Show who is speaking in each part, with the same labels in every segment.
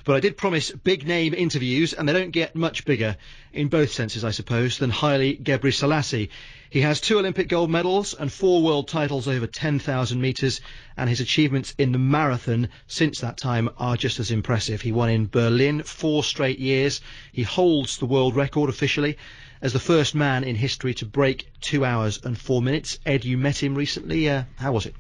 Speaker 1: But I did promise big name interviews, and they don't get much bigger, in both senses I suppose, than Haile Gebrselassie. He has 2 Olympic gold medals and 4 world titles over 10,000 metres, and his achievements in the marathon since that time are just as impressive. He won in Berlin 4 straight years. He holds the world record officially as the first man in history to break 2 hours and 4 minutes. Ed, you met him recently. How was it?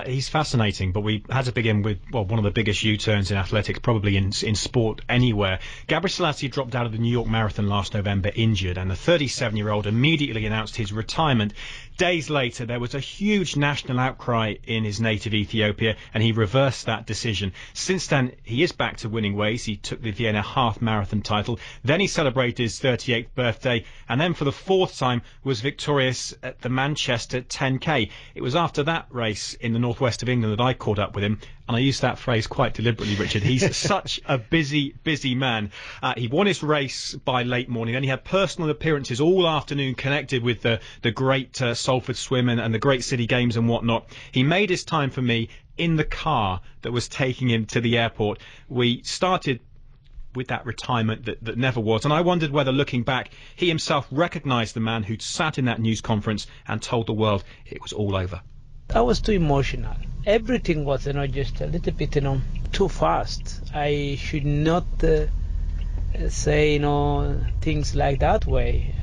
Speaker 2: He's fascinating, but we had to begin with, well, one of the biggest U-turns in athletics, probably in sport anywhere. Gebrselassie dropped out of the New York Marathon last November injured, and the 37-year-old immediately announced his retirement. Days later, there was a huge national outcry in his native Ethiopia, and he reversed that decision. Since then, he is back to winning ways. He took the Vienna half marathon title. Then he celebrated his 38th birthday, and then for the 4th time was victorious at the Manchester 10K. It was after that race in the northwest of England that I caught up with him, and I use that phrase quite deliberately, Richard. He's such a busy man. He won his race by late morning, then he had personal appearances all afternoon connected with the great Salford Swim and the great city games and whatnot. He made his time for me in the car that was taking him to the airport. We started with that retirement that never was, and I wondered whether, looking back, he himself recognised the man who'd sat in that news conference and told the world it was all over.
Speaker 3: I was too emotional. Everything was, just a little bit, too fast. I should not say, things like that way.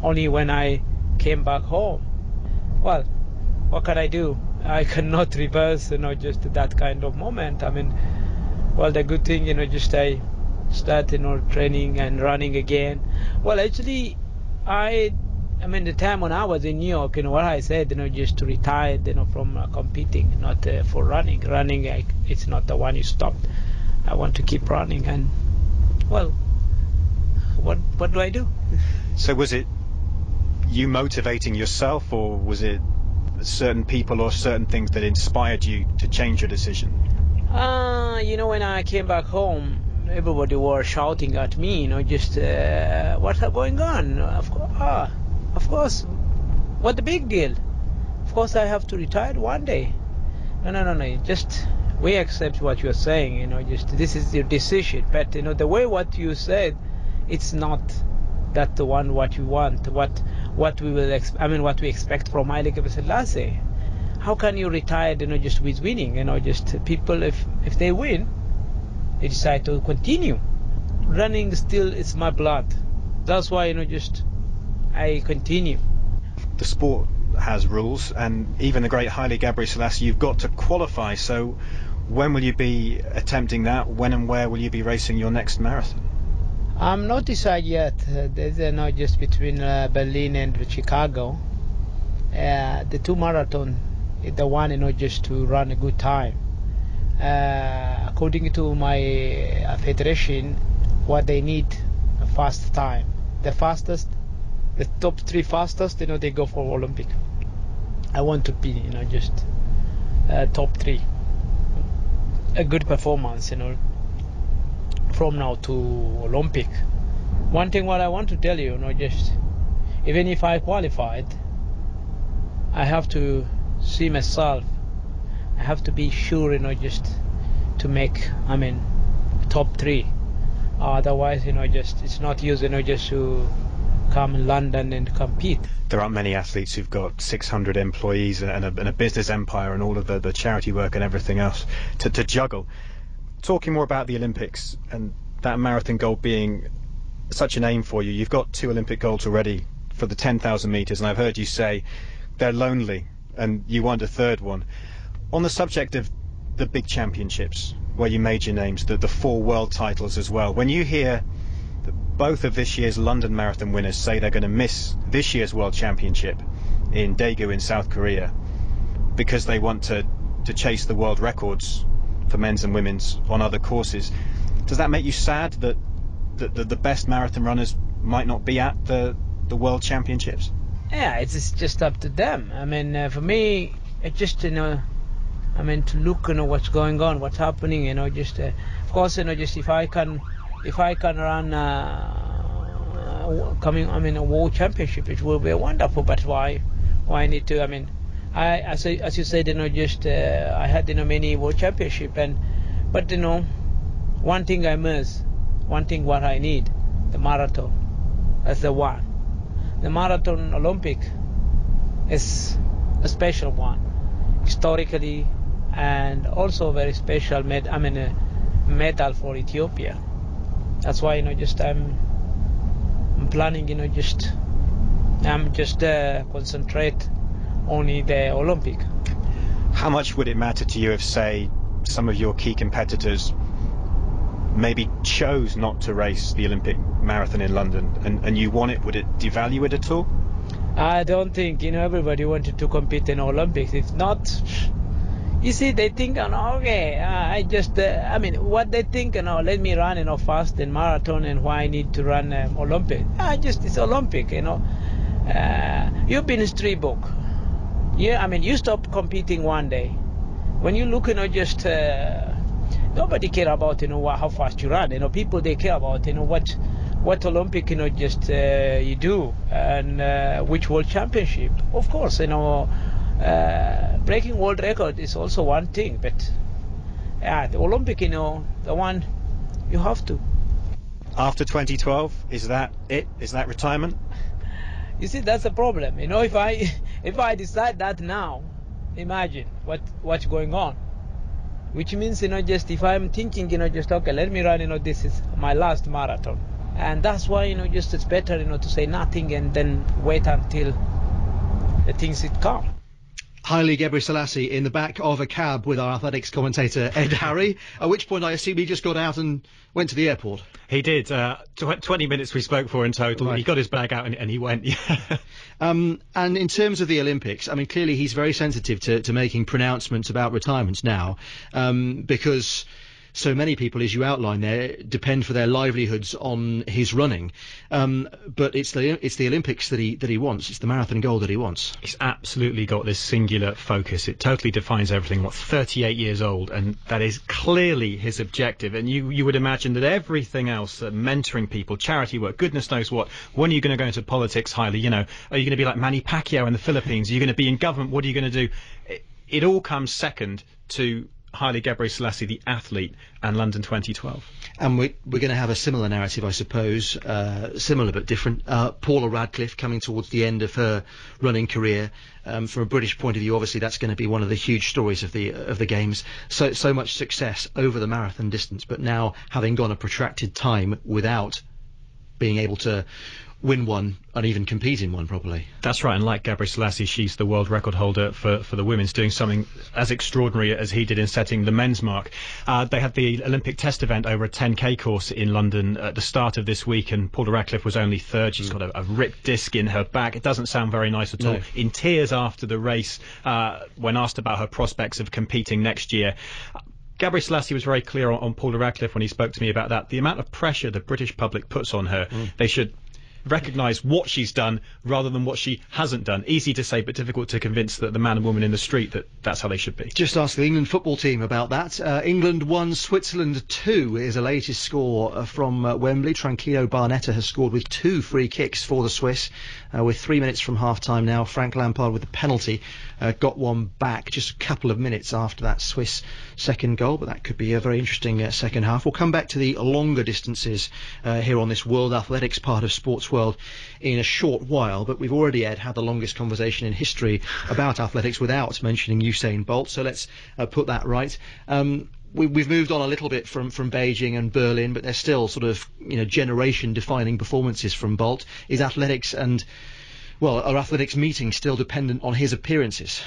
Speaker 3: Only when I came back home. Well, what can I do? I cannot reverse, just that kind of moment. Well, the good thing, just I start, training and running again. Well, actually, the time when I was in New York, what I said, just to retire, from competing, not for running. Running, it's not the one you stopped. I want to keep running, and, well, what do I do?
Speaker 2: So was it you motivating yourself, or was it certain people or certain things that inspired you to change your decision?
Speaker 3: When I came back home, everybody was shouting at me, what's going on? Of course, what the big deal? Of course I have to retire one day. No, just we accept what you're saying, this is your decision. But, the way what you said, it's not that the one what you want, what we will what we expect from Haile Gebrselassie. How can you retire, just with winning? Just people, if they win, they decide to continue. Running still is my blood. That's why, I continue.
Speaker 2: The sport has rules, and even the great Haile Gebrselassie, you've got to qualify. So when will you be attempting that? When and where will you be racing your next marathon?
Speaker 3: I'm not decided yet. There's just between Berlin and Chicago. The 2 marathon is the one, just to run a good time. According to my federation, what they need, a fast time. The fastest, the top 3 fastest, they go for Olympic. I want to be, just top 3. A good performance, from now to Olympic. One thing what I want to tell you, just even if I qualified, I have to see myself. I have to be sure, just to make, top 3. Otherwise, just it's not use, just to come in London and compete.
Speaker 2: There aren't many athletes who've got 600 employees and a business empire and all of the charity work and everything else to juggle. Talking more about the Olympics and that marathon gold being such an aim for you, you've got 2 Olympic golds already for the 10,000 metres, and I've heard you say they're lonely and you want a 3rd one. On the subject of the big championships where you made your names, the 4 world titles as well, when you hear that both of this year's London Marathon winners say they're going to miss this year's World Championship in Daegu in South Korea because they want to chase the world records for men's and women's on other courses, does that make you sad that the best marathon runners might not be at the World Championships?
Speaker 3: Yeah, it's just up to them. For me, it's just, to look, what's going on, what's happening, just, of course, just if I can run, a World Championship, it will be wonderful, but why I need to, as you said, just, I had, many World Championship, but, one thing I miss, one thing what I need, the marathon. That's the one. The marathon Olympic is a special one, historically, and also very special medal for Ethiopia. That's why I'm planning, I'm just concentrate on the Olympic.
Speaker 2: How much would it matter to you if, say, some of your key competitors maybe chose not to race the Olympic marathon in London and you won it? Would it devalue it at all?
Speaker 3: I don't think, everybody wanted to compete in Olympics. If not, you see, they think, okay, what they think, let me run, fast in marathon, and why I need to run Olympic. It's Olympic, You've been a street book. Yeah, you stop competing one day. When you look, nobody care about, how fast you run. People, they care about, what Olympic, you do, and which world championship. Of course, breaking world record is also one thing, but the Olympic, the one you have to.
Speaker 2: After 2012, is that it? Is that retirement?
Speaker 3: You see, that's the problem. If I decide that now, imagine what's going on. Which means, if I'm thinking, okay, let me run, this is my last marathon. And that's why, it's better, to say nothing and then wait until the things come.
Speaker 1: Haile Gebrselassie in the back of a cab with our athletics commentator Ed Harry, at which point I assume he just got out and went to the airport.
Speaker 2: He did. 20 minutes we spoke for in total. Right. He got his bag out and he went.
Speaker 1: And in terms of the Olympics, clearly he's very sensitive to making pronouncements about retirements now, because so many people, as you outline there, depend for their livelihoods on his running. But it's the Olympics that he wants. It's the marathon gold that he wants.
Speaker 2: He's absolutely got this singular focus. It totally defines everything. 38 years old, and that is clearly his objective. And you would imagine that everything else, mentoring people, charity work, goodness knows what. When are you going to go into politics, Haile? Are you going to be like Manny Pacquiao in the Philippines? Are you going to be in government? What are you going to do? It all comes second to Haile Gebrselassie, the athlete, and London 2012.
Speaker 1: And we're going to have a similar narrative, I suppose, similar but different. Paula Radcliffe coming towards the end of her running career. From a British point of view, obviously that's going to be one of the huge stories of the games. So much success over the marathon distance, but now having gone a protracted time without being able to win one and even compete in one properly.
Speaker 2: That's right, and like Gebrselassie, she's the world record holder for the women's, doing something as extraordinary as he did in setting the men's mark. They had the Olympic test event over a 10k course in London at the start of this week, and Paula Radcliffe was only third. She's got a ripped disc in her back. It doesn't sound very nice at all. In tears after the race, when asked about her prospects of competing next year. Gebrselassie was very clear on Paula Radcliffe when he spoke to me about that. The amount of pressure the British public puts on her, they should recognise what she's done rather than what she hasn't done. Easy to say, but difficult to convince the man and woman in the street that that's how they should be.
Speaker 1: Just ask the England football team about that. England 1, Switzerland 2 is the latest score from Wembley. Tranquillo Barnetta has scored with 2 free kicks for the Swiss. With 3 minutes from half-time now, Frank Lampard with the penalty got one back just a couple of minutes after that Swiss second goal, but that could be a very interesting second half. We'll come back to the longer distances here on this World Athletics part of Sportsworld in a short while, but we've already had the longest conversation in history about athletics without mentioning Usain Bolt, so let's put that right. We've moved on a little bit from Beijing and Berlin, but there's still sort of generation-defining performances from Bolt. Is athletics are athletics meetings still dependent on his appearances?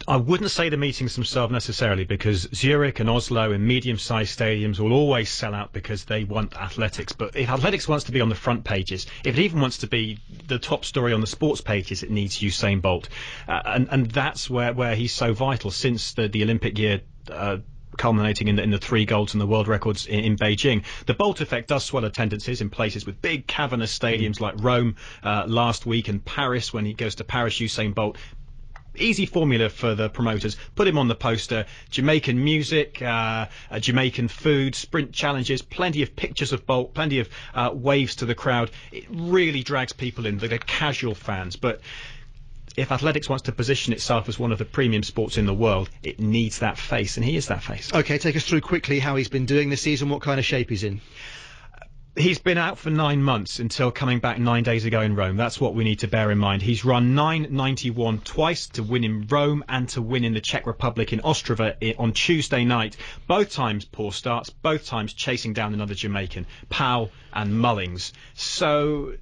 Speaker 2: I wouldn't say the meetings themselves necessarily, because Zurich and Oslo in medium-sized stadiums will always sell out because they want athletics. But if athletics wants to be on the front pages, if it even wants to be the top story on the sports pages, it needs Usain Bolt. And that's where he's so vital since the Olympic year, culminating in the 3 golds and the world records in Beijing. The Bolt effect does swell attendances in places with big cavernous stadiums like Rome last week, and Paris. When he goes to Paris, Usain Bolt, easy formula for the promoters. Put him on the poster. Jamaican music, Jamaican food, sprint challenges, plenty of pictures of Bolt, plenty of waves to the crowd. It really drags people in, the casual fans. But if athletics wants to position itself as one of the premium sports in the world, it needs that face, and he is that face.
Speaker 1: OK, take us through quickly how he's been doing this season, what kind of shape he's in.
Speaker 2: He's been out for 9 months until coming back 9 days ago in Rome. That's what we need to bear in mind. He's run 9:91 twice, to win in Rome and to win in the Czech Republic in Ostrava on Tuesday night. Both times poor starts, both times chasing down another Jamaican, Powell and Mullings. So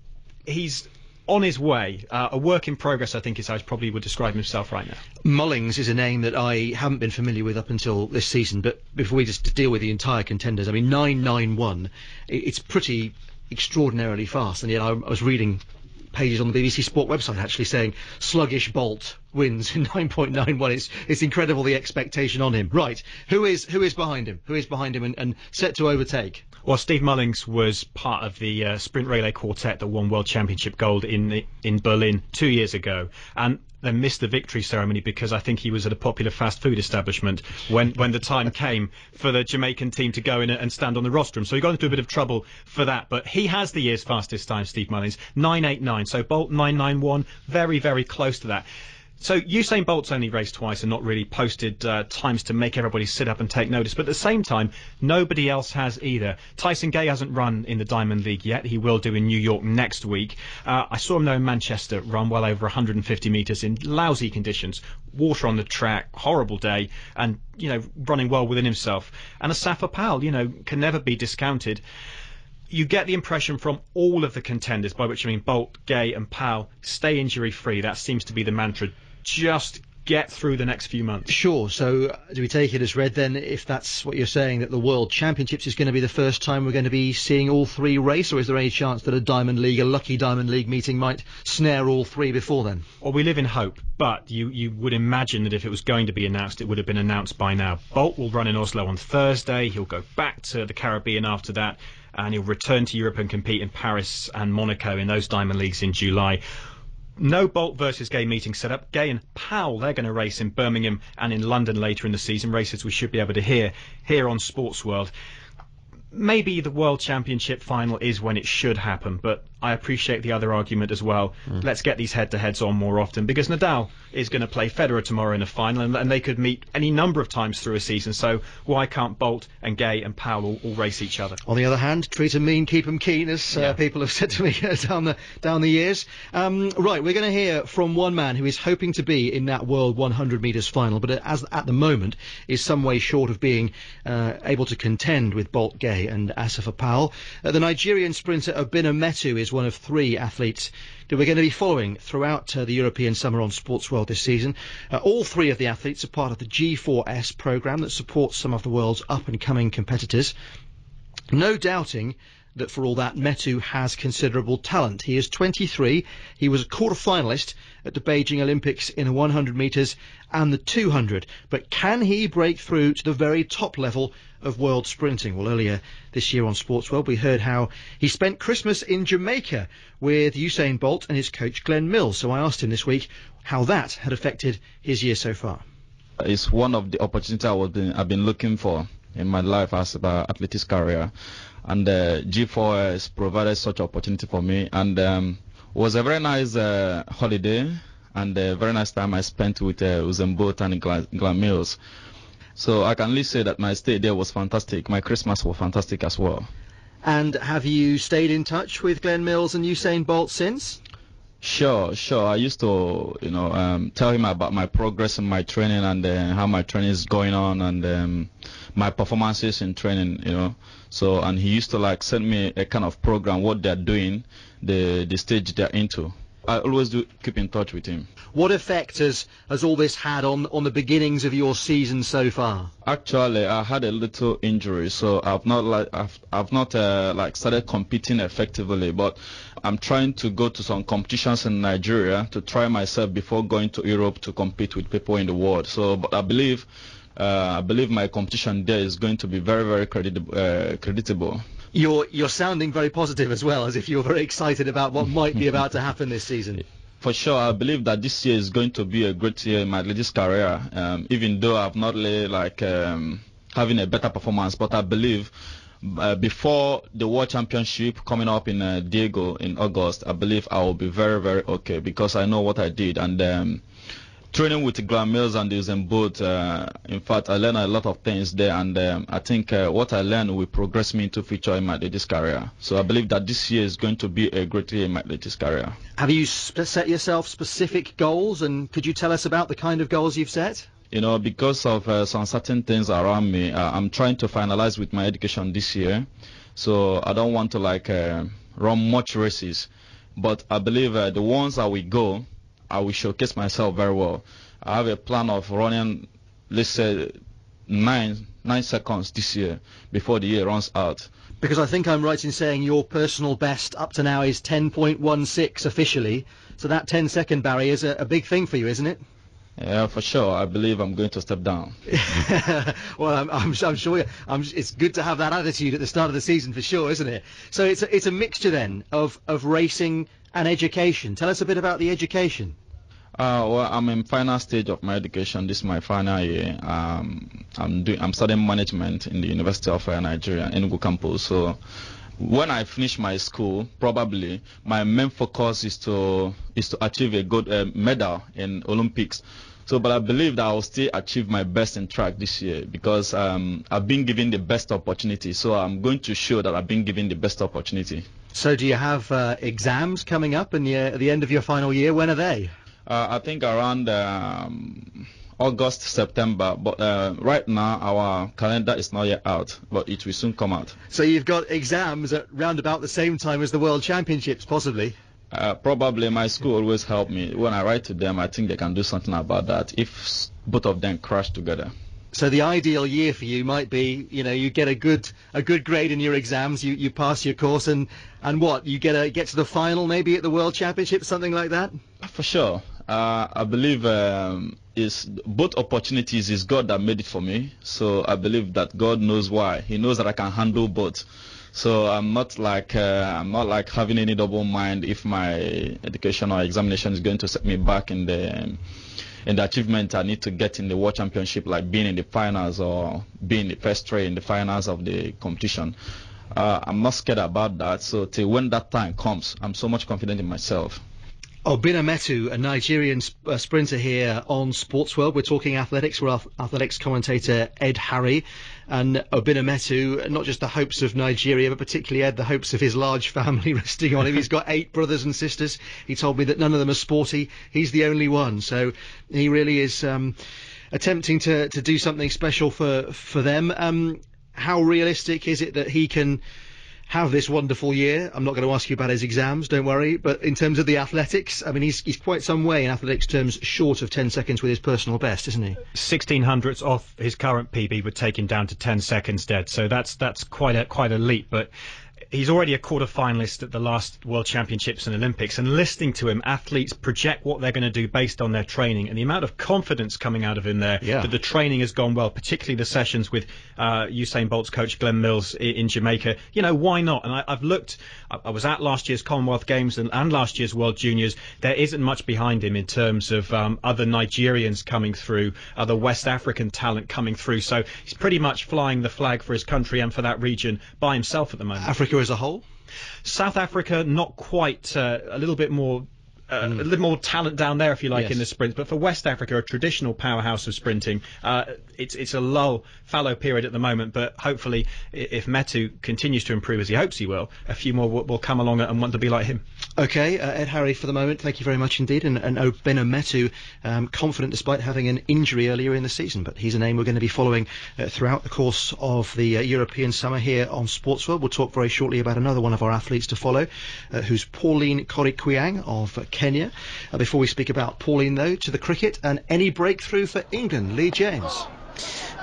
Speaker 2: he's on his way. A work in progress, I think, is how he probably would describe himself right now.
Speaker 1: Mullings is a name that I haven't been familiar with up until this season, but before we just deal with the entire contenders, I mean, 9:91, it's pretty extraordinarily fast, and yet I was reading pages on the BBC Sport website actually saying sluggish Bolt wins in 9.91. It's incredible, the expectation on him. Right, who is behind him? Who is behind him and set to overtake?
Speaker 2: Well, Steve Mullings was part of the sprint relay quartet that won World Championship gold in Berlin 2 years ago, and then missed the victory ceremony because I think he was at a popular fast food establishment when the time came for the Jamaican team to go in and stand on the rostrum. So he got into a bit of trouble for that. But he has the year's fastest time, Steve Mullings, 9:89. So Bolt 9:91, very, very close to that. So Usain Bolt's only raced twice and not really posted times to make everybody sit up and take notice. But at the same time, nobody else has either. Tyson Gay hasn't run in the Diamond League yet. He will do in New York next week. I saw him, though, in Manchester run well over 150 metres in lousy conditions. Water on the track, horrible day, and, running well within himself. And Asafa Powell, can never be discounted. You get the impression from all of the contenders, by which I mean Bolt, Gay and Powell, stay injury-free. That seems to be the mantra. Just get through the next few months.
Speaker 1: Sure. So do we take it as read then, if that's what you're saying, that the World Championships is going to be the first time we're going to be seeing all three race, or is there any chance that a lucky Diamond League meeting might snare all three before then?
Speaker 2: Well, we live in hope, but you would imagine that if it was going to be announced, it would have been announced by now. Bolt will run in Oslo on Thursday. He'll go back to the Caribbean after that, and he'll return to Europe and compete in Paris and Monaco in those Diamond Leagues in July. No Bolt versus Gay meeting set up. Gay and Powell, they're going to race in Birmingham and in London later in the season, races we should be able to hear here on Sportsworld. Maybe the World Championship final is when it should happen, but I appreciate the other argument as well. Let's get these head-to-heads on more often, because Nadal is going to play Federer tomorrow in a final, and they could meet any number of times through a season, so why can't Bolt and Gay and Powell all race each other?
Speaker 1: On the other hand, treat 'em mean, keep 'em keen, as people have said to me down the years. Right, we're going to hear from one man who is hoping to be in that World 100 metres final, but as at the moment is some way short of being able to contend with Bolt, Gay and Asafa Powell. The Nigerian sprinter Obinna Metu is one of three athletes that we're going to be following throughout the European summer on Sportsworld this season. All three of the athletes are part of the G4s programme that supports some of the world's up-and-coming competitors. No doubting that for all that, Metu has considerable talent. He is 23. He was a quarter-finalist at the Beijing Olympics in the 100 metres and the 200. But can he break through to the very top level of world sprinting? Well, earlier this year on Sportsworld, we heard how he spent Christmas in Jamaica with Usain Bolt and his coach Glenn Mills. So I asked him this week how that had affected his year so far.
Speaker 4: It's one of the opportunities I've been looking for in my life as an athletics career, and G4 has provided such opportunity for me, and it was a very nice holiday and a very nice time I spent with Usain Bolt and Glenn Mills. So I can at least say that my stay there was fantastic. My Christmas was fantastic as well.
Speaker 1: And have you stayed in touch with Glenn Mills and Usain Bolt since?
Speaker 4: Sure. I used to, tell him about my progress in my training and how my training is going on, and my performances in training, So, and he used to send me a kind of program, what they're doing, the stage they're into. I always do keep in touch with him.
Speaker 1: What effect has all this had on the beginnings of your season so far?
Speaker 4: Actually, I had a little injury, so I've not started competing effectively. But I'm trying to go to some competitions in Nigeria to try myself before going to Europe to compete with people in the world. So, but I believe my competition there is going to be very, very creditable.
Speaker 1: You're sounding very positive as well, as if you're very excited about what might be about to happen this season.
Speaker 4: For sure, I believe that this year is going to be a great year in my athletics career, even though I've not really having a better performance, but I believe before the World Championship coming up in Diego in August, I believe I will be very, very okay, because I know what I did. And training with Graham Mills and Usain Bolt, in fact, I learned a lot of things there, and I think what I learned will progress me into future in my athletics career. So I believe that this year is going to be a great year in my athletics career.
Speaker 1: Have you set yourself specific goals, and could you tell us about the kind of goals you've set?
Speaker 4: You know, because of some certain things around me, I'm trying to finalize with my education this year. So I don't want to run much races, but I believe the ones that we go, I will showcase myself very well. I have a plan of running, let's say, 9 seconds this year before the year runs out.
Speaker 1: Because I think I'm right in saying your personal best up to now is 10.16 officially, so that 10-second barrier is a big thing for you, isn't it?
Speaker 4: Yeah, for sure. I believe I'm going to step down.
Speaker 1: Well, I'm sure it's good to have that attitude at the start of the season for sure, isn't it? So it's a mixture then of racing and education. Tell us a bit about the education.
Speaker 4: Well, I'm in final stage of my education. This is my final year. I'm studying management in the University of Nigeria, Enugu campus. So when I finish my school, probably my main focus is to achieve a good medal in Olympics. So, but I believe that I will still achieve my best in track this year, because I've been given the best opportunity. So I'm going to show that I've been given the best opportunity.
Speaker 1: So do you have exams coming up at the end of your final year? When are they?
Speaker 4: I think around August, September, but right now our calendar is not yet out, but it will soon come out.
Speaker 1: So you've got exams at round about the same time as the World Championships, possibly?
Speaker 4: Probably. My school always help me. When I write to them, I think they can do something about that if both of them crash together.
Speaker 1: So the ideal year for you might be, you get a good grade in your exams, you pass your course, and what, you get to the final maybe at the World Championships, something like that?
Speaker 4: For sure. I believe is both opportunities is God that made it for me. So I believe that God knows why. He knows that I can handle both. So I'm not like having any double mind if my education or examination is going to set me back in the achievement I need to get in the World Championship, like being in the finals or being the first three in the finals of the competition. I'm not scared about that. So till when that time comes, I'm so much confident in myself.
Speaker 1: Obinna Metu, a Nigerian sprinter here on Sportsworld. We're talking athletics with athletics commentator Ed Harry. And Obinna Metu, not just the hopes of Nigeria, but particularly, Ed, the hopes of his large family resting on him. He's got 8 brothers and sisters. He told me that none of them are sporty. He's the only one. So he really is attempting to do something special for them. How realistic is it that he can have this wonderful year? I'm not going to ask you about his exams, don't worry, but in terms of the athletics, I mean, he's quite some way in athletics terms short of 10 seconds with his personal best, isn't he?
Speaker 2: 1600ths off his current PB would take him down to 10 seconds dead, so that's quite a leap, but he's already a quarter-finalist at the last World Championships and Olympics, and listening to him, athletes project what they're going to do based on their training, and the amount of confidence coming out of him there, that the training has gone well, particularly the sessions with Usain Bolt's coach Glenn Mills in Jamaica. Why not? And I've looked, I was at last year's Commonwealth Games and last year's World Juniors. There isn't much behind him in terms of other Nigerians coming through, other West African talent coming through, so he's pretty much flying the flag for his country and for that region by himself at the moment.
Speaker 1: Africa as a whole?
Speaker 2: South Africa, not quite, a little bit more a little more talent down there, if you like, in the sprint. But for West Africa, a traditional powerhouse of sprinting, it's a fallow period at the moment. But hopefully, if Metu continues to improve as he hopes he will, a few more will come along and want to be like him.
Speaker 1: Okay, Ed Harry, for the moment, thank you very much indeed. And Obinna Metu, confident despite having an injury earlier in the season, but he's a name we're going to be following throughout the course of the European summer here on Sportsworld. We'll talk very shortly about another one of our athletes to follow, who's Pauline Korikwiang of Kenya. Before we speak about Pauline, though, to the cricket, and any breakthrough for England, Lee James?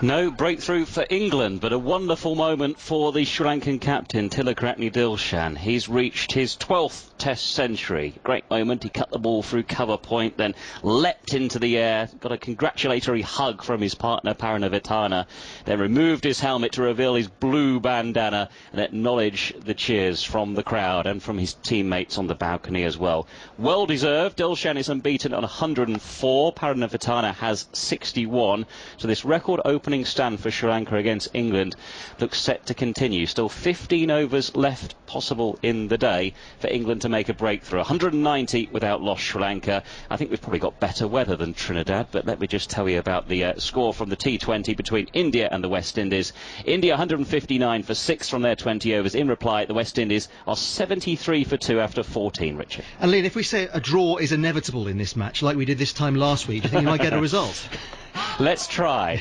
Speaker 5: No breakthrough for England, but a wonderful moment for the Sri Lankan captain, Tilakratne Dilshan. He's reached his 12th Test century. Great moment. He cut the ball through cover point, then leapt into the air, got a congratulatory hug from his partner, Paranavitana, then removed his helmet to reveal his blue bandana and acknowledge the cheers from the crowd and from his teammates on the balcony as well. Well deserved. Dilshan is unbeaten on 104. Paranavitana has 61. So this record record opening stand for Sri Lanka against England looks set to continue. Still 15 overs left possible in the day for England to make a breakthrough. 190 without loss, Sri Lanka. I think we've probably got better weather than Trinidad, but let me just tell you about the score from the T20 between India and the West Indies. India 159 for 6 from their 20 overs. In reply, the West Indies are 73 for 2 after 14, Richard.
Speaker 1: And Liam, if we say a draw is inevitable in this match, like we did this time last week, do you think you might get a result?
Speaker 5: Let's try,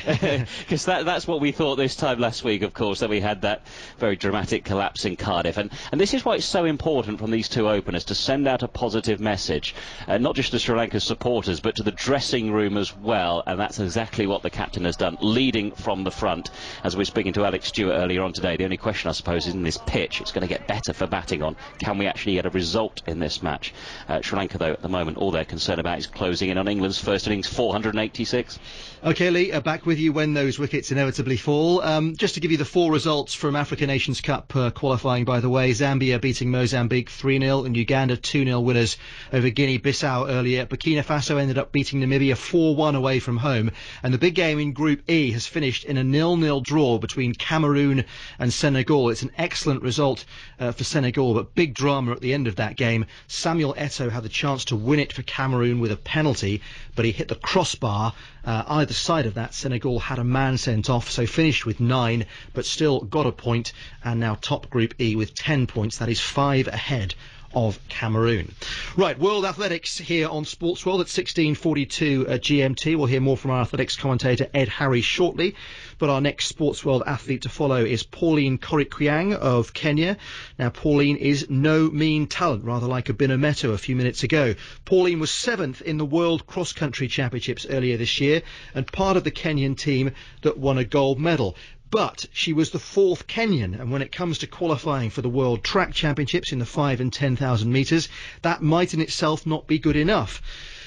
Speaker 5: because that's what we thought this time last week, of course, that we had that very dramatic collapse in Cardiff. And this is why it's so important from these two openers to send out a positive message, not just to Sri Lanka's supporters, but to the dressing room as well. And that's exactly what the captain has done, leading from the front. As we were speaking to Alex Stewart earlier on today, the only question, I suppose, is in this pitch, it's going to get better for batting on. Can we actually get a result in this match? Sri Lanka, though, at the moment, all they're concerned about is closing in on England's first innings, 486.
Speaker 1: OK, Lee, back with you when those wickets inevitably fall. Just to give you the 4 results from Africa Nations Cup qualifying, by the way, Zambia beating Mozambique 3-0 and Uganda 2-0 winners over Guinea-Bissau earlier. Burkina Faso ended up beating Namibia 4-1 away from home. And the big game in Group E has finished in a 0-0 draw between Cameroon and Senegal. It's an excellent result for Senegal, but big drama at the end of that game. Samuel Eto'o had the chance to win it for Cameroon with a penalty, but he hit the crossbar. Either side of that, Senegal had a man sent off, so finished with 9, but still got a point, and now top Group E with 10 points. That is 5 ahead of Cameroon. Right, World Athletics here on Sportsworld at 16:42 GMT. We'll hear more from our athletics commentator Ed Harry shortly, but our next Sportsworld athlete to follow is Pauline Korikwiang of Kenya. Now, Pauline is no mean talent, rather like Obinna Metu a few minutes ago. Pauline was 7th in the World Cross Country Championships earlier this year and part of the Kenyan team that won a gold medal. But she was the 4th Kenyan, and when it comes to qualifying for the World Track Championships in the 5 and 10,000 metres, that might in itself not be good enough.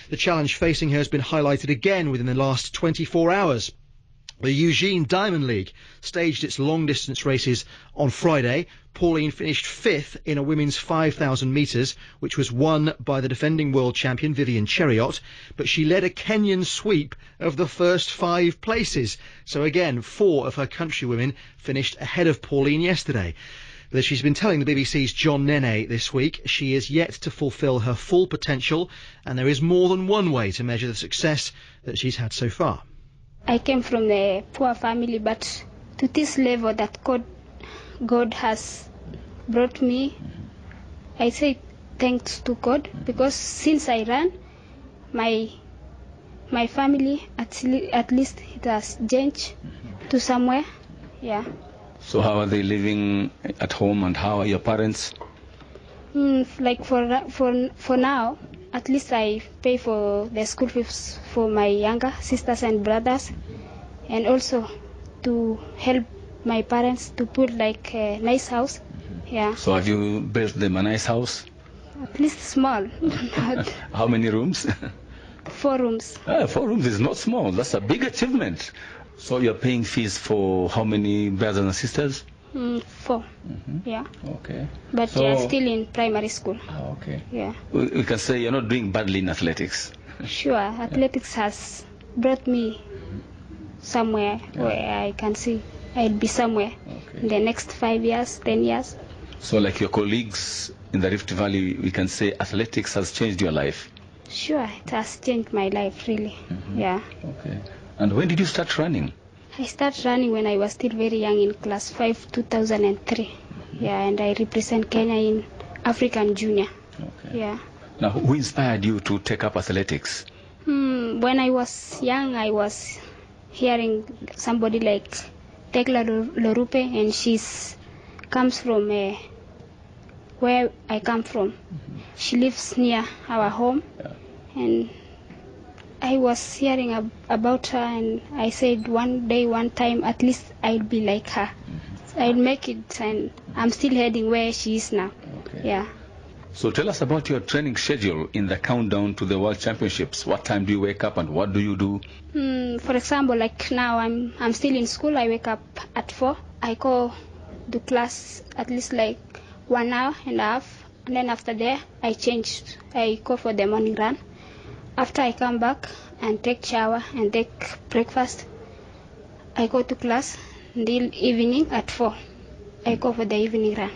Speaker 1: The challenge facing her has been highlighted again within the last 24 hours. The Eugene Diamond League staged its long-distance races on Friday. Pauline finished 5th in a women's 5,000 metres, which was won by the defending world champion Vivian Cheruiyot, but she led a Kenyan sweep of the first 5 places. So again, 4 of her countrywomen finished ahead of Pauline yesterday. But as she's been telling the BBC's John Nene this week, she is yet to fulfil her full potential, and there is more than one way to measure the success that she's had so far.
Speaker 6: I came from a poor family, but to this level that God has brought me, I say thanks to God, because since I ran, my family, at least it has changed to somewhere. Yeah.
Speaker 7: So how are they living at home, and how are your parents?
Speaker 6: Like for now, at least I pay for the school fees for my younger sisters and brothers, and also to help my parents to put like a nice house. Yeah.
Speaker 7: So have you built them a nice house?
Speaker 6: At least small.
Speaker 7: How many rooms?
Speaker 6: 4 rooms.
Speaker 7: 4 rooms is not small. That's a big achievement. So you're paying fees for how many brothers and sisters?
Speaker 6: 4. Mm-hmm. Yeah.
Speaker 7: Okay.
Speaker 6: But
Speaker 7: so,
Speaker 6: they are still in primary school.
Speaker 7: Okay.
Speaker 6: Yeah.
Speaker 7: We can say you're not doing badly in athletics.
Speaker 6: Sure. Athletics has brought me somewhere where I can see I'll be somewhere in the next 5 years, 10 years.
Speaker 7: So like your colleagues in the Rift Valley, we can say athletics has changed your life?
Speaker 6: Sure. It has changed my life, really. Mm-hmm. Yeah.
Speaker 7: Okay. And when did you start running?
Speaker 6: I started running when I was still very young, in class 5, 2003. Mm-hmm. Yeah, and I represent Kenya in African Junior.
Speaker 7: Okay.
Speaker 6: Yeah.
Speaker 7: Now, who inspired you to take up athletics?
Speaker 6: When I was young, I was hearing somebody like Tekla Lorupe, and she's comes from where I come from. Mm-hmm. She lives near our home, and I was hearing about her, and I said one time, at least I'll be like her. Mm-hmm. I'll make it, and I'm still heading where she is now. Okay. Yeah.
Speaker 7: So tell us about your training schedule in the countdown to the World Championships. What time do you wake up, and what do you do?
Speaker 6: For example, like now I'm still in school. I wake up at 4. I go to class at least like 1 hour and a half, and then after that I change. I go for the morning run. After I come back and take shower and take breakfast, I go to class until evening at 4. I go for the evening run.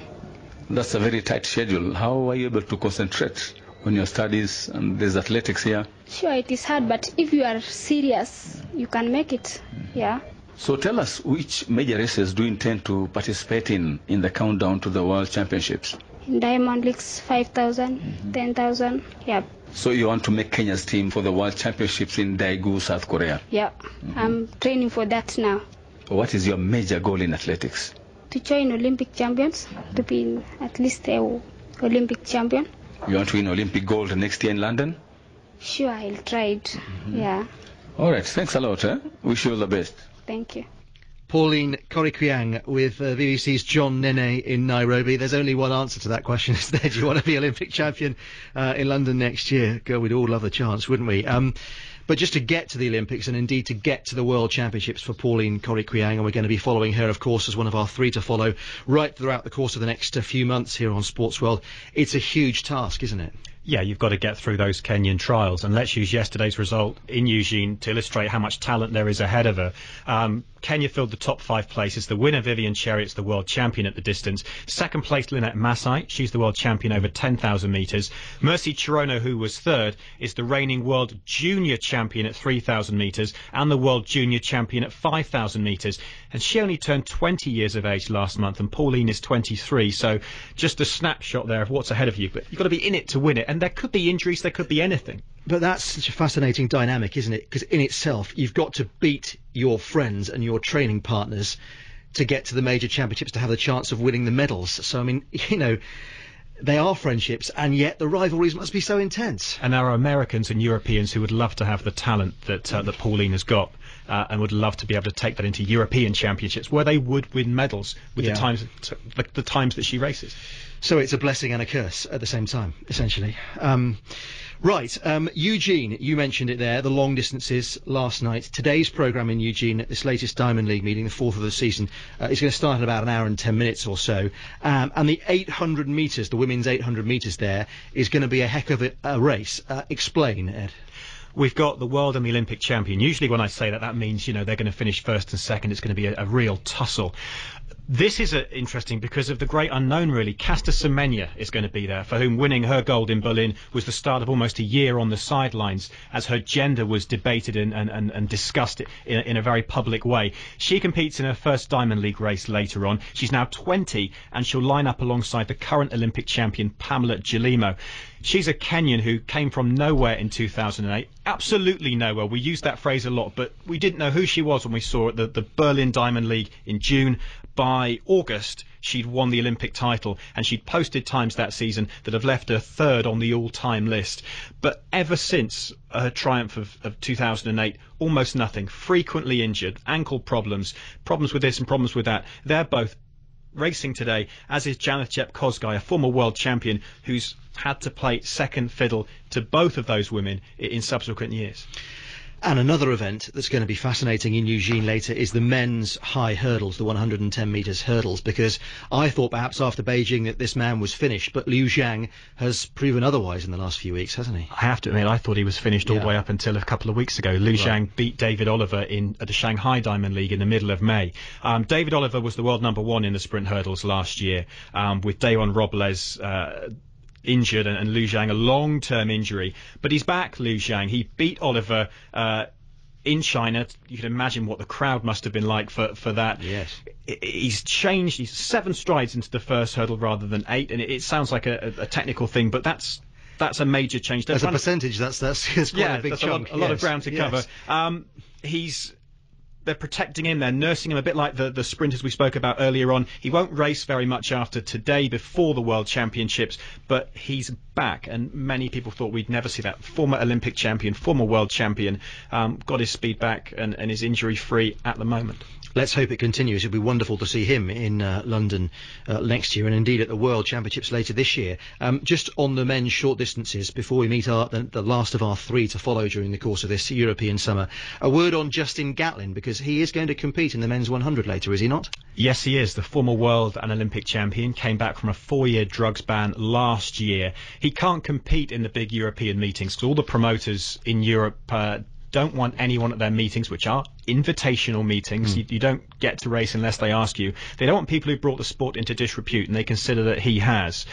Speaker 7: That's a very tight schedule. How are you able to concentrate on your studies and there's athletics here?
Speaker 6: Sure, it is hard, but if you are serious, you can make it. Yeah.
Speaker 7: So tell us, which major races do you intend to participate in the countdown to the World Championships?
Speaker 6: In Diamond Leagues, 5,000, 10,000. Yeah.
Speaker 7: So you want to make Kenya's team for the World Championships in Daegu, South Korea?
Speaker 6: Yeah. I'm training for that now.
Speaker 7: What is your major goal in athletics?
Speaker 6: To join Olympic champions, to be at least a Olympic champion.
Speaker 7: You want to win Olympic gold next year in London?
Speaker 6: Sure, I'll try it. Yeah.
Speaker 7: All right, thanks a lot. Wish you all the best.
Speaker 6: Thank you.
Speaker 1: Pauline Korikwiang with BBC's John Nene in Nairobi. There's only one answer to that question, isn't there? Do you want to be Olympic champion in London next year? God, we'd all love the chance, wouldn't we? But just to get to the Olympics and indeed to get to the World Championships for Pauline Korikwiang, and we're going to be following her, of course, as one of our 3 to follow right throughout the course of the next few months here on Sportsworld. It's a huge task, isn't it?
Speaker 2: Yeah, you've got to get through those Kenyan trials, and let's use yesterday's result in Eugene to illustrate how much talent there is ahead of her. Kenya filled the top 5 places. The winner, Vivian Cherritt's the world champion at the distance. Second place, Lynette Masai. She's the world champion over 10,000 metres. Mercy Chirono, who was third, is the reigning world junior champion at 3,000 metres and the world junior champion at 5,000 metres. And she only turned 20 years of age last month, and Pauline is 23. So just a snapshot there of what's ahead of you. But you've got to be in it to win it. And there could be injuries, there could be anything.
Speaker 1: But that's such a fascinating dynamic, isn't it? Because in itself, you've got to beat your friends and your training partners to get to the major championships, to have the chance of winning the medals. So, I mean, you know, they are friendships, and yet the rivalries must be so intense.
Speaker 2: And there are Americans and Europeans who would love to have the talent that that Pauline has got, and would love to be able to take that into European championships, where they would win medals with the times that she races.
Speaker 1: So it's a blessing and a curse at the same time, essentially. Right, Eugene, you mentioned it there, the long distances last night. Today's programme in Eugene at this latest Diamond League meeting, the 4th of the season, is going to start in about an hour and 10 minutes or so. And the 800 metres, the women's 800 metres there, is going to be a heck of a race. Explain, Ed.
Speaker 2: We've got the world and the Olympic champion. Usually when I say that, that means, you know, they're going to finish first and second. It's going to be a real tussle. This is interesting because of the great unknown, really. Caster Semenya is going to be there, for whom winning her gold in Berlin was the start of almost a year on the sidelines, as her gender was debated and discussed in a very public way. She competes in her first Diamond League race later on. She's now 20, and she'll line up alongside the current Olympic champion, Pamela Gelimo. She's a Kenyan who came from nowhere in 2008. Absolutely nowhere. We use that phrase a lot, but we didn't know who she was when we saw her at the Berlin Diamond League in June. By August, she'd won the Olympic title, and she'd posted times that season that have left her third on the all-time list. But ever since her triumph of 2008, almost nothing. Frequently injured, ankle problems with this and problems with that. They're both racing today, as is Janeth Kosgei, a former world champion who's had to play second fiddle to both of those women in subsequent years.
Speaker 1: And another event that's going to be fascinating in Eugene later is the men's high hurdles, the 110 metres hurdles, because I thought perhaps after Beijing that this man was finished, but Liu Zhang has proven otherwise in the last few weeks, hasn't he?
Speaker 2: I have to admit, I thought he was finished all the way up until a couple of weeks ago. Liu Zhang beat David Oliver at the Shanghai Diamond League in the middle of May. David Oliver was the world number 1 in the sprint hurdles last year, with Dayon Robles injured and Liu Zhang a long-term injury, but he's back. Liu Zhang, he beat Oliver in China. You can imagine what the crowd must have been like for that.
Speaker 1: Yes,
Speaker 2: he's changed. He's 7 strides into the first hurdle rather than 8, and it sounds like a technical thing, but that's a major change.
Speaker 1: As a percentage, that's quite a big chunk.
Speaker 2: A lot of ground to cover. They're protecting him, they're nursing him, a bit like the sprinters we spoke about earlier on. He won't race very much after today before the World Championships, but he's back, and many people thought we'd never see that. Former Olympic champion, former world champion, got his speed back and is injury free at the moment.
Speaker 1: Let's hope it continues. It'd be wonderful to see him in London next year, and indeed at the World Championships later this year. Just on the men's short distances, before we meet the last of our 3 to follow during the course of this European summer, a word on Justin Gatlin, because he is going to compete in the men's 100 later, is he not?
Speaker 2: Yes, he is. The former world and Olympic champion came back from a 4-year drugs ban last year. He can't compete in the big European meetings because all the promoters in Europe don't want anyone at their meetings, which are invitational meetings. You don't get to race unless they ask you. They don't want people who brought the sport into disrepute, and they consider that he has.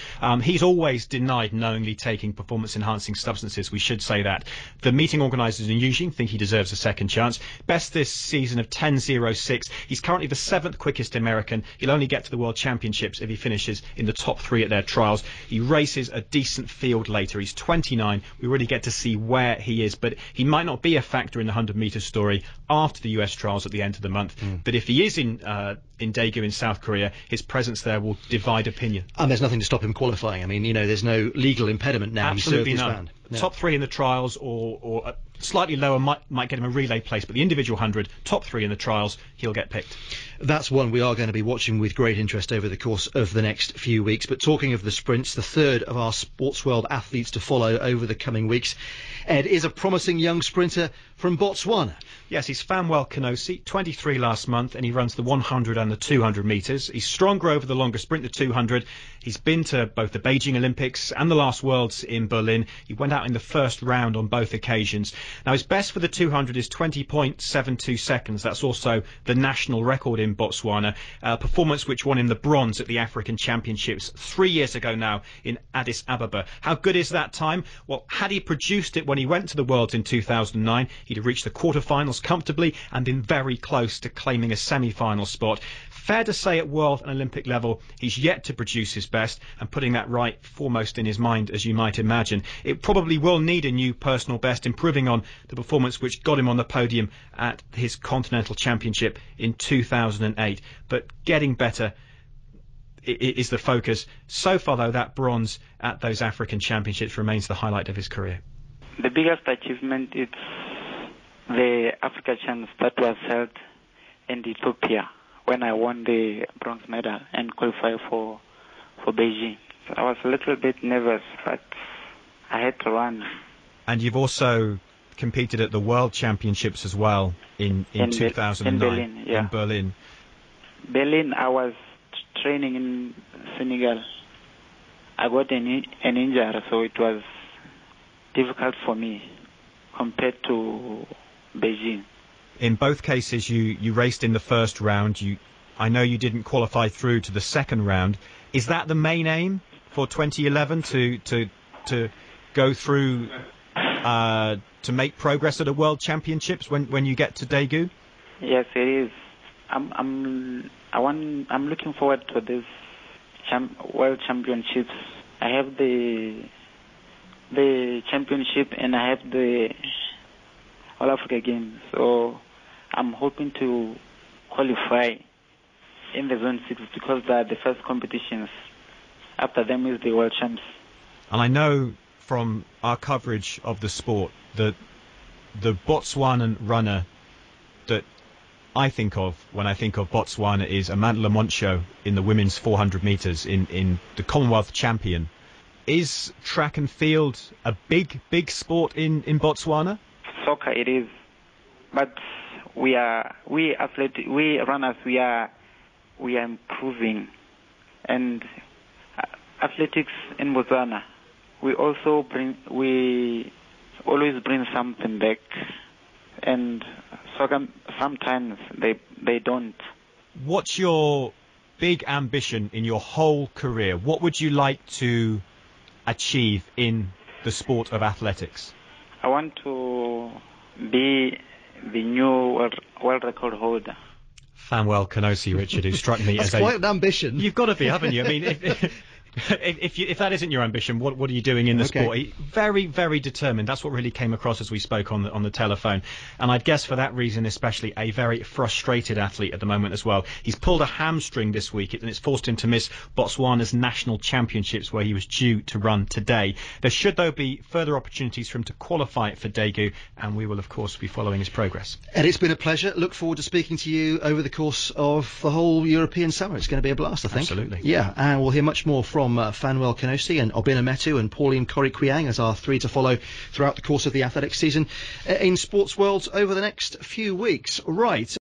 Speaker 2: He's always denied knowingly taking performance-enhancing substances. We should say that. The meeting organisers in Eugene think he deserves a second chance. Best this season of 10.06. He's currently the 7th quickest American. He'll only get to the World Championships if he finishes in the top 3 at their trials. He races a decent field later. He's 29. We really get to see where he is, but he might not be a factor in the 100-metre story after the US trials at the end of the month. But if he is in Daegu in South Korea, his presence there will divide opinion.
Speaker 1: And there's nothing to stop him qualifying. I mean, there's no legal impediment now.
Speaker 2: Absolutely none. Top 3 in the trials, or slightly lower might get him a relay place, but the individual 100, top 3 in the trials, he'll get picked.
Speaker 1: That's one we are going to be watching with great interest over the course of the next few weeks. But talking of the sprints, the third of our Sportsworld athletes to follow over the coming weeks, Ed, is a promising young sprinter from Botswana.
Speaker 2: Yes, he's Fanuel Kenosi, 23 last month, and he runs the 100 and the 200 metres. He's stronger over the longer sprint, the 200. He's been to both the Beijing Olympics and the last Worlds in Berlin. He went out in the first round on both occasions. Now, his best for the 200 is 20.72 seconds. That's also the national record in Botswana, a performance which won him the bronze at the African Championships 3 years ago now in Addis Ababa. How good is that time? Well, had he produced it when he went to the Worlds in 2009, he'd have reached the quarterfinals comfortably and been very close to claiming a semi-final spot. Fair to say at world and Olympic level, he's yet to produce his best, and putting that right foremost in his mind, as you might imagine. It probably will need a new personal best, improving on the performance which got him on the podium at his Continental Championship in 2008. But getting better is the focus. So far, though, that bronze at those African Championships remains the highlight of his career.
Speaker 8: The biggest achievement is the Africa Champs that was held in Ethiopia, when I won the bronze medal and qualified for Beijing. So I was a little bit nervous, but I had to run. And
Speaker 2: you've also competed at the World Championships as well in 2009
Speaker 8: in Berlin. Yeah.
Speaker 2: In Berlin.
Speaker 8: Berlin, I was training in Senegal. I got an injury, so it was difficult for me compared to Beijing.
Speaker 2: In both cases, you raced in the first round. I know you didn't qualify through to the second round. Is that the main aim for 2011, to go through to make progress at the World Championships when you get to Daegu?
Speaker 8: Yes, it is. I'm looking forward to this World Championships. I have the championship and I have the All Africa Games. So I'm hoping to qualify in the Zone 6 because they are the first competitions. After them is the World Champs.
Speaker 2: And I know from our coverage of the sport that the Botswanan runner that I think of when I think of Botswana is Amanda Lamoncho in the women's 400 metres in the Commonwealth champion. Is track and field a big sport in Botswana?
Speaker 8: Soccer it is, but we runners we are improving, and athletics in Botswana we always bring something back, and soccer sometimes they don't.
Speaker 2: What's your big ambition in your whole career? What would you like to achieve in the sport of athletics?
Speaker 8: I want to be the new world record holder.
Speaker 2: Fanuel Kenosi, Richard, who struck me as
Speaker 1: quite an ambition.
Speaker 2: You've got to be, haven't you? I mean, if that isn't your ambition, what are you doing in the sport? Very, very determined. That's what really came across as we spoke on the telephone. And I'd guess for that reason, especially a very frustrated athlete at the moment as well. He's pulled a hamstring this week, and it's forced him to miss Botswana's national championships, where he was due to run today. There should, though, be further opportunities for him to qualify for Daegu, and we will, of course, be following his progress.
Speaker 1: And it's been a pleasure. Look forward to speaking to you over the course of the whole European summer. It's going to be a blast, I think.
Speaker 2: Absolutely.
Speaker 1: Yeah, and we'll hear much more from Fanuel Kenosi and Obinna Metu and Pauline Korikwiang as our three to follow throughout the course of the athletics season in Sportsworld over the next few weeks. Right.